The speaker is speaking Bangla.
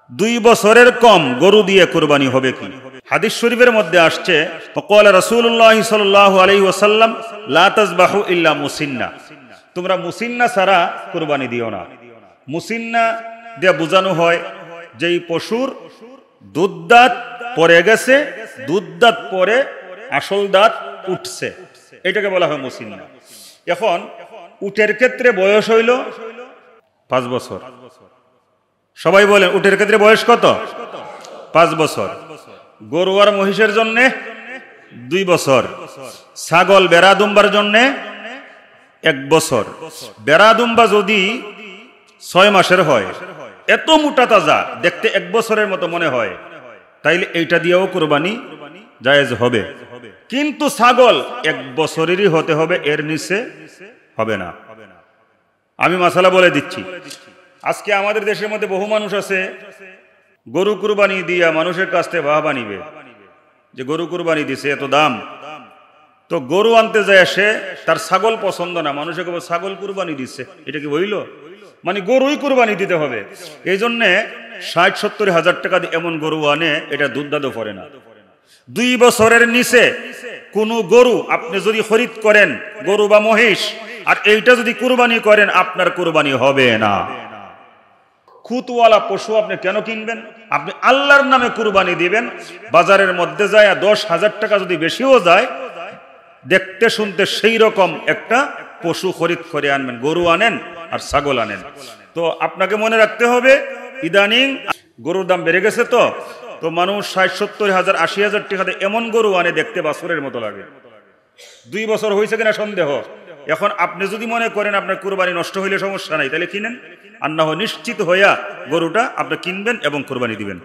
2 বছরের কম গরু দিয়ে কুরবানি হবে কি? হাদিস শরীফের মধ্যে আসছে ক্বালা রাসূলুল্লাহ সাল্লাল্লাহু আলাইহি ওয়াসাল্লাম লা তাযবাহু ইল্লা মুসিন্না, তোমরা মুসিন্না ছাড়া কুরবানি দিও না। মুসিন্না দিয়ে বোঝানো হয় যেই পশুর দুধ দাঁত পড়ে গেছে, দুধ দাঁত পরে আসল দাঁত উঠছে, এটাকে বলা হয় মুসিন্না। এখন উটের ক্ষেত্রে বয়স হইল 5 বছর। সবাই বলেন উটের ক্ষেত্রে বয়স কত? 5 বছর। গরু আর মহিষের জন্য 2 বছর। ছাগল বেড়া দুম্বার জন্য 1 বছর। বেড়া দুম্বা যদি 6 মাসের হয়, এত মোটা তাজা দেখতে 1 বছরের মতো মনে হয়, তাইলে এইটা দিয়েও কুরবানি জায়েজ হবে। কিন্তু ছাগল 1 বছরেরই হতে হবে, এর নিচে হবে না। আমি মাসালা বলে দিচ্ছি। আজকে আমাদের দেশের মধ্যে বহু মানুষ আছে গরু কুরবানি দিয়া মানুষের কাছ থেকে বাহবা নিবে যে গরু কুরবানি দিছে এত দাম, তো গরু আনতে যায় সে তার ছাগল পছন্দ না, মানুষে কেবল ছাগল কুরবানি দিচ্ছে, এটা কি হইল? মানে গরুই কুরবানি দিতে হবে। এই জন্যে 60-70 হাজার টাকা দিয়ে এমন গরু আনে, এটা দুধ দাদও করে না। 2 বছরের নিচে কোন গরু আপনি যদি খরিদ করেন, গরু বা মহিষ, আর এইটা যদি কুরবানি করেন, আপনার কুরবানি হবে না। খুঁতওয়ালা পশু আপনি কেন কিনবেন? আপনি আল্লাহর নামে কুরবানি দিবেন। বাজারের মধ্যে যায় 10,000 টাকা যদি বেশিও যায়, দেখতে শুনতে সেই রকম একটা পশু খরিদ করে আনবেন। গরু আনেন আর ছাগল আনেন। তো আপনাকে মনে রাখতে হবে, ইদানিং গরুর দাম বেড়ে গেছে, তো মানুষ 60-70 হাজার 80 হাজার টাকাতে এমন গরু আনে দেখতে বাছুরের মতো লাগে। 2 বছর হয়েছে কিনা সন্দেহ। এখন আপনি যদি মনে করেন আপনার কুরবানি নষ্ট হইলে সমস্যা নাই, তাহলে কিনেন, আর না হয় নিশ্চিত হইয়া গরুটা আপনি কিনবেন এবং কুরবানি দিবেন।